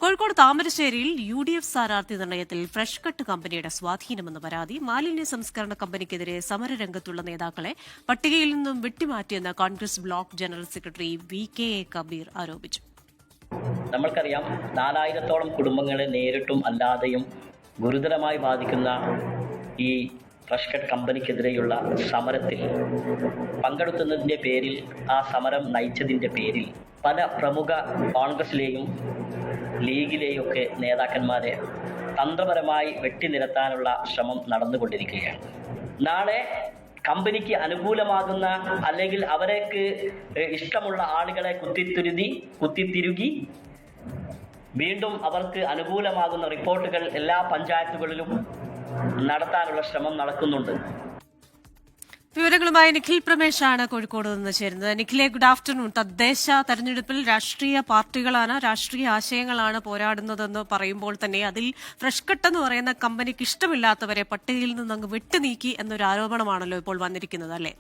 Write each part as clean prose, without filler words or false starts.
കോഴിക്കോട് താമരശ്ശേരിയിൽ UDF സ്ഥാനാർത്ഥി നിർണയത്തിൽ fresh cut കമ്പനിയുടെ സ്വാധീനമെന്ന പരാതി. മാലിന്യ സംസ്കരണ കമ്പനിക്കെതിരെ സമരരംഗത്തുള്ള നേതാക്കളെ പട്ടികയിൽ നിന്നും വെട്ടിമാറ്റിയെന്ന് Congress block general secretary VK Kabeer ആരോപിച്ചു. നമ്മൾക്കറിയാം 4000-ഓളം കുടുംബങ്ങളെ നേരിട്ടും അല്ലാതെയും ഗുരുതരമായി ബാധിക്കുന്ന ഈ ഫ്രഷ് കട്ട് കമ്പനിക്കെതിരെയുള്ള സമരത്തിൽ പങ്കെടുക്കുന്നതിൻ്റെ പേരിൽ, ആ സമരം നയിച്ചതിൻ്റെ പേരിൽ പല പ്രമുഖ കോൺഗ്രസിലെയും ലീഗിലെയും ഒക്കെ നേതാക്കന്മാരെ തന്ത്രപരമായി വെട്ടിനിരത്താനുള്ള ശ്രമം നടന്നുകൊണ്ടിരിക്കുകയാണ്. നാളെ കമ്പനിക്ക് അനുകൂലമാകുന്ന അല്ലെങ്കിൽ അവർക്ക് ഇഷ്ടമുള്ള ആളുകളെ കുത്തിത്തിരുകി വീണ്ടും അവർക്ക് അനുകൂലമാകുന്ന റിപ്പോർട്ടുകൾ എല്ലാ പഞ്ചായത്തുകളിലും നടത്താനുള്ള ശ്രമം നടക്കുന്നുണ്ട്. വിവരങ്ങളുമായി നിഖിൽ പ്രമേശാണ് കോഴിക്കോട് നിന്ന് ചേരുന്നത്. നിഖിലെ, ഗുഡ് ആഫ്റ്റർനൂൺ. തദ്ദേശ തെരഞ്ഞെടുപ്പിൽ രാഷ്ട്രീയ പാർട്ടികളാണ്, രാഷ്ട്രീയ ആശയങ്ങളാണ് പോരാടുന്നതെന്ന് പറയുമ്പോൾ തന്നെ അതിൽ ഫ്രഷ് കട്ട് എന്ന് പറയുന്ന കമ്പനിക്ക് ഇഷ്ടമില്ലാത്തവരെ പട്ടികയിൽ നിന്ന് അങ്ങ് വെട്ടുനീക്കി എന്നൊരു ആരോപണമാണല്ലോ ഇപ്പോൾ വന്നിരിക്കുന്നത്, അല്ലേ?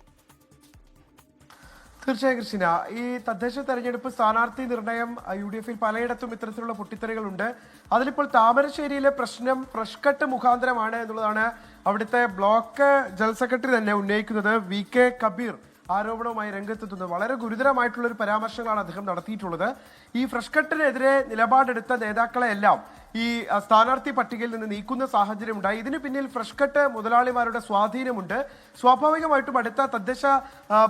തീർച്ചയായും കൃഷ്ണ, ഈ തദ്ദേശ തെരഞ്ഞെടുപ്പ് സ്ഥാനാർത്ഥി നിർണയം UDFൽ പലയിടത്തും ഇത്തരത്തിലുള്ള പൊട്ടിത്തെറികളുണ്ട്. അതിലിപ്പോൾ താമരശ്ശേരിയിലെ പ്രശ്നം ഫ്രഷ് കട്ട് മുഖാന്തരമാണ് എന്നുള്ളതാണ് അവിടുത്തെ ബ്ലോക്ക് ജനറൽ സെക്രട്ടറി തന്നെ ഉന്നയിക്കുന്നത്. VK കബീർ ആരോപണവുമായി രംഗത്തെത്തുന്നത്. വളരെ ഗുരുതരമായിട്ടുള്ള ഒരു പരാമർശങ്ങളാണ് അദ്ദേഹം നടത്തിയിട്ടുള്ളത്. ഈ ഫ്രഷ് കട്ടിനെതിരെ നിലപാടെടുത്ത നേതാക്കളെല്ലാം ഈ സ്ഥാനാർത്ഥി പട്ടികയിൽ നിന്ന് നീക്കുന്ന സാഹചര്യം ഉണ്ടായി. ഇതിന് പിന്നിൽ ഫ്രഷ് കട്ട് മുതലാളിമാരുടെ സ്വാധീനമുണ്ട്. സ്വാഭാവികമായിട്ടും അടുത്ത തദ്ദേശ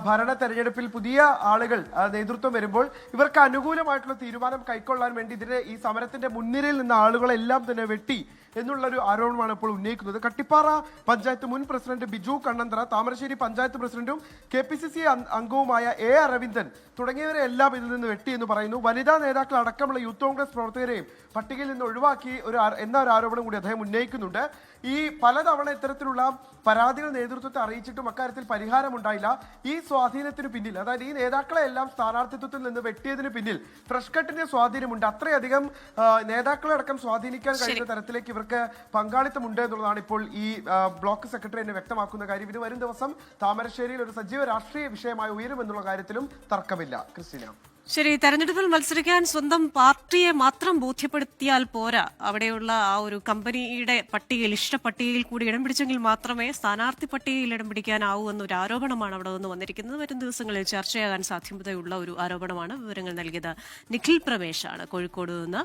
ഭരണ തെരഞ്ഞെടുപ്പിൽ പുതിയ ആളുകൾ നേതൃത്വം വരുമ്പോൾ ഇവർക്ക് അനുകൂലമായിട്ടുള്ള തീരുമാനം കൈക്കൊള്ളാൻ വേണ്ടി ഈ സമരത്തിന്റെ മുൻനിരയിൽ നിന്ന ആളുകളെല്ലാം തന്നെ വെട്ടി എന്നുള്ളൊരു ആരോപണമാണ് ഇപ്പോൾ ഉന്നയിക്കുന്നത്. കട്ടിപ്പാറ പഞ്ചായത്ത് മുൻ പ്രസിഡന്റ് ബിജു കണ്ണന്തറ, താമരശ്ശേരി പഞ്ചായത്ത് പ്രസിഡന്റും KPCC അംഗവുമായ A അരവിന്ദൻ തുടങ്ങിയവരെ എല്ലാം ഇതിൽ നിന്ന് വെട്ടി എന്ന് പറയുന്നു. വനിതാ നേതാക്കൾ അടക്കമുള്ള യൂത്ത് കോൺഗ്രസ് പ്രവർത്തകരെയും പട്ടികയിൽ നിന്ന് ഒഴിവാക്കി എന്ന ഒരു ആരോപണം കൂടി അദ്ദേഹം ഉന്നയിക്കുന്നുണ്ട്. ഈ പലതവണ ഇത്തരത്തിലുള്ള പരാതികൾ നേതൃത്വത്തെ അറിയിച്ചിട്ടും അക്കാര്യത്തിൽ പരിഹാരമുണ്ടായില്ല. ഈ സ്വാധീനത്തിന് പിന്നിൽ, അതായത് ഈ നേതാക്കളെ എല്ലാം സ്ഥാനാർത്ഥിത്വത്തിൽ നിന്ന് വെട്ടിയതിന് പിന്നിൽ ഫ്രഷ് കട്ടിന്റെ സ്വാധീനമുണ്ട്. അത്രയധികം നേതാക്കളെ അടക്കം സ്വാധീനിക്കാൻ കഴിയുന്ന തരത്തിലേക്ക് ഇവർക്ക് പങ്കാളിത്തമുണ്ട് എന്നുള്ളതാണ് ഇപ്പോൾ ഈ ബ്ലോക്ക് സെക്രട്ടറി തന്നെ വ്യക്തമാക്കുന്ന കാര്യം. ഇത് വരും ദിവസം താമരശ്ശേരിയിൽ ഒരു സജീവ രാഷ്ട്രീയ വിഷയമായി ഉയരുമെന്നുള്ള കാര്യത്തിലും തർക്കമില്ല. ക്രിസ്റ്റീന, ശരി, തെരഞ്ഞെടുപ്പിൽ മത്സരിക്കാൻ സ്വന്തം പാർട്ടിയെ മാത്രം ബോധ്യപ്പെടുത്തിയാൽ പോരാ. അവിടെയുള്ള ആ ഒരു കമ്പനിയുടെ പട്ടികയിൽ, ഇഷ്ടപട്ടികയിൽ കൂടി ഇടം പിടിച്ചെങ്കിൽ മാത്രമേ സ്ഥാനാർത്ഥി പട്ടികയിൽ ഇടം പിടിക്കാനാവൂ എന്നൊരു ആരോപണമാണ് അവിടെ നിന്ന് വന്നിരിക്കുന്നത്. വരും ദിവസങ്ങളിൽ ചർച്ചയാകാൻ സാധ്യതയുള്ള ഒരു ആരോപണമാണ്. വിവരങ്ങൾ നൽകിയത് നിഖിൽ പ്രമേശാണ് കോഴിക്കോട് നിന്ന്.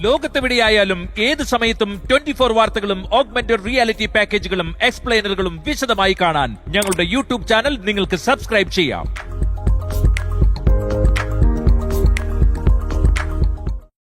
ലോകത്തെവിടെയായാലും ഏത് സമയത്തും 24 വാർത്തകളും ഓഗ്മെന്റഡ് റിയാലിറ്റി പാക്കേജുകളും എക്സ്പ്ലെയിനറുകളും വിശദമായി കാണാൻ ഞങ്ങളുടെ YouTube ചാനൽ നിങ്ങൾക്ക് സബ്സ്ക്രൈബ് ചെയ്യാം.